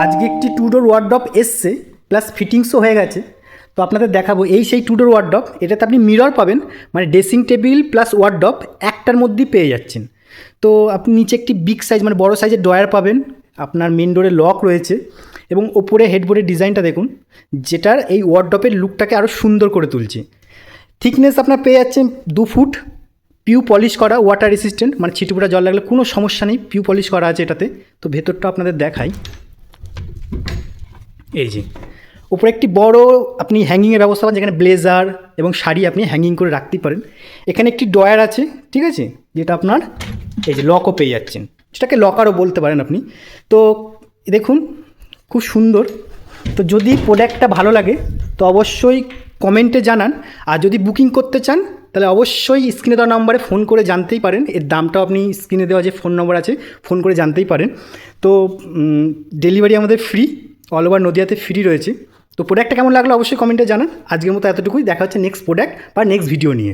আজকে একটি টু ডোর ওয়ার্ডরোব এসছে, প্লাস ফিটিংসও হয়ে গেছে। তো আপনাদের দেখাবো এই সেই টু ডোর ওয়ার্ডরোব। এটাতে আপনি মিরর পাবেন, মানে ড্রেসিং টেবিল প্লাস ওয়ার্ডরোব একটার মধ্যেই পেয়ে যাচ্ছেন। তো আপনি নিচে একটি বিগ সাইজ মানে বড় সাইজের ড্রয়ার পাবেন, আপনার মেন ডোরে লক রয়েছে এবং ওপরে হেডবোর্ডের ডিজাইনটা দেখুন, যেটার এই ওয়ার্ডরোবের লুকটাকে আরও সুন্দর করে তুলছে। থিকনেস আপনার পেয়ে যাচ্ছেন 2 ফুট, পিউ পলিশ করা, ওয়াটার রেসিস্ট্যান্ট, মানে ছিটেফোঁটা জল লাগলে কোনো সমস্যা নেই, পিউ পলিশ করা আছে এটাতে। তো ভেতরটা আপনাদের দেখাই, এই যে উপরে একটি বড় আপনি হ্যাঙ্গিংয়ের ব্যবস্থা পান, যেখানে ব্লেজার এবং শাড়ি আপনি হ্যাঙ্গিং করে রাখতেই পারেন। এখানে একটি ড্রয়ার আছে, ঠিক আছে, যেটা আপনার এই যে লকও পেয়ে যাচ্ছেন, যেটাকে লকারও বলতে পারেন আপনি। তো দেখুন খুব সুন্দর। তো যদি প্রোডাক্টটা ভালো লাগে তো অবশ্যই কমেন্টে জানান, আর যদি বুকিং করতে চান তাহলে অবশ্যই স্ক্রিনে দেওয়া নাম্বারে ফোন করে জানতেই পারেন। এর দামটাও আপনি স্ক্রিনে দেওয়া যে ফোন নম্বর আছে ফোন করে জানতেই পারেন। তো ডেলিভারি আমাদের ফ্রি, অল ওভার নদিয়াতে ফ্রি রয়েছে। তো প্রোডাক্টটা কেমন লাগলো অবশ্যই কমেন্টে জানান। আজকের মতো এতটুকুই, দেখা হচ্ছে নেক্সট প্রোডাক্ট বা নেক্সট ভিডিও নিয়ে।